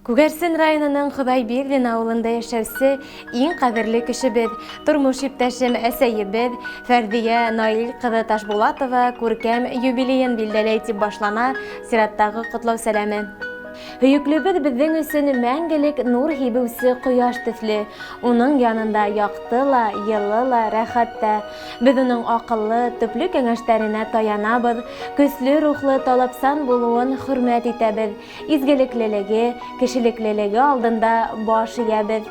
Күгәрсен районының Құдайбердин авылында яшәүсе иң кадерле кешебез, тормыш иптәшем әсәебез Фәрдия Наил кызы Ташбулатова күркәм юбилеен билдәләй дип башлана сираттагы котлау сәламе. Һөйүклебез безнең өчен мәңгелек нур һибүсе кояш төсле. Уның янында якты ла, йылы ла, рәхәт тә. Без уның акыллы, төпле кәңәшләренә таянабыз, көчле рухлы талапсан булуын хөрмәт итәбез. Изгелеклелеге, кешелеклелеге алдында баш иябез.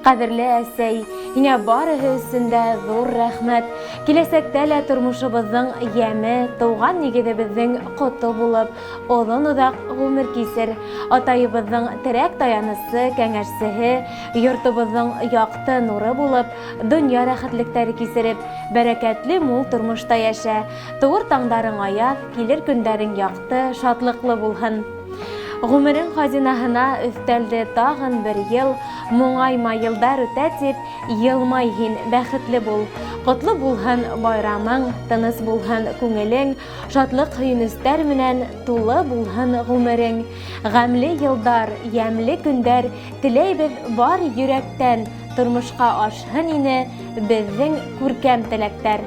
Кадерле әсәй, һиңа барыһы өчен дә зур рәхмәт. Киләсәктә лә тормышыбызның яме, туган нигезебезнең коты булып, озын-узак гомер кисер. Атайыбызның терәк таянысы, кәңәшсеһе, йортыбызның якты нуры булып, дөнья рәхәтлектәре кисереп, бәрәкәтле мул тормышта яшә. Тугыр таңдарың аяз, килер көндәрең якты, шатлыклы булһын. Гомерең хазинаһына өстәлде тагын бер ел, моңайма елдар үтә дип, елмай һин, бәхетле бул. Котлы булһын байрамың, тыныс булһын күңелең, шатлык һөйнестәр менән тулы булһын гомерең. Гамле елдар, ямле көндәр теләйбез бар йөрәктән, тормышка ашһын ине безнең күркәм теләктәр.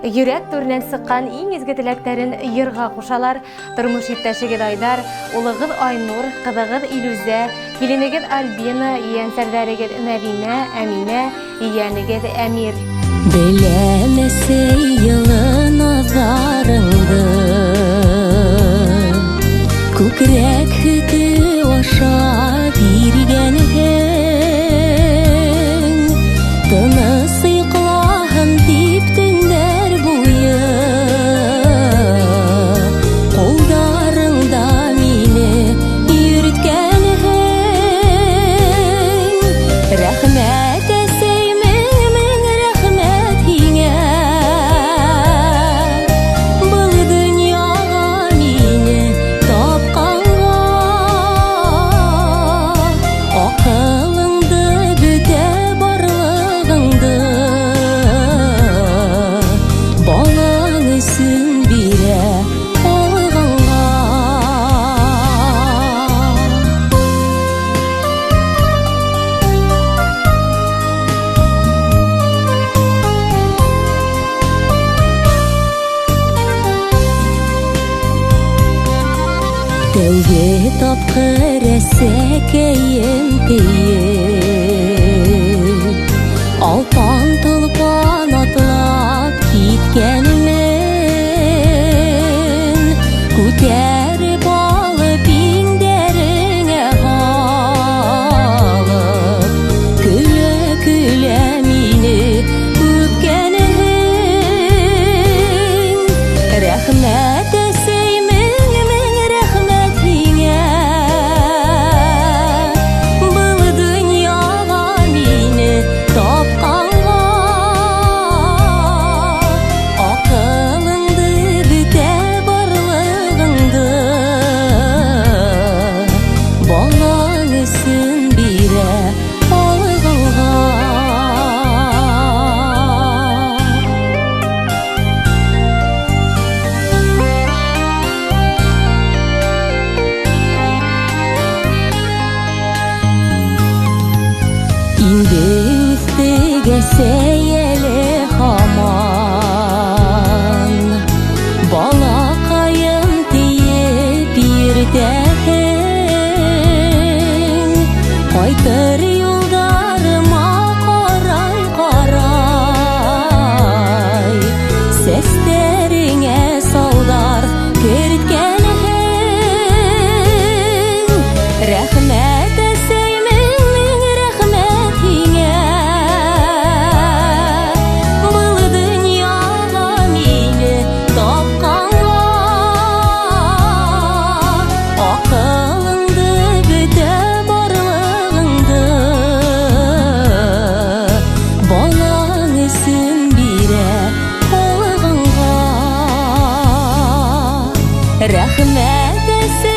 Йөрәк түренән сыккан иң изге теләктәрен йырга кушалар. Тормыш иптәшегез Айдар, улыгыз Айнур, кызыгыз Илүзә, киленегез Альбина, ияңсәрдәрегез Мәдинә, Әминә, иянегез Әмир. Беләмәсе йылы назарыңды, күкрәк һөте аша биргәнһең, тыныс йоклаһын дип төндәр буе, кулдарыңда мине йөрткәнһең. Рәхмәт әсәй, мең рәхмәт һиңә, был дөньяга мине тапканга. Акылыңды, бөтә барлыгыңды балаң өчен бирә алганга. Тәүге тапкыр әсәкәем тиеп, алпан-толпан атлап киткәнмен, күтәреп алып иңдәреңә алып, көлә-көлә мине үпкәнһең. Рәхмәт әсәй, мең рәхмәт һиңә, был дөньяга мине тапканга. Акылыңды, бөтә барлыгыңды балаң өчен бирә алганга. Инде үстегә сәйәле һаман, балакаем тиеп йөртәһең. Кайтыр юлдарыма карай-карай, сәстәреңә салдар керткәнһең. Рәхмәт әсәй, мең рәхмәт һиңә, был дөньяга мине тапканга. Акылыңды, бөтә барлыгыңды балаң өчен бирә алганга. Рәхмәт әсәй.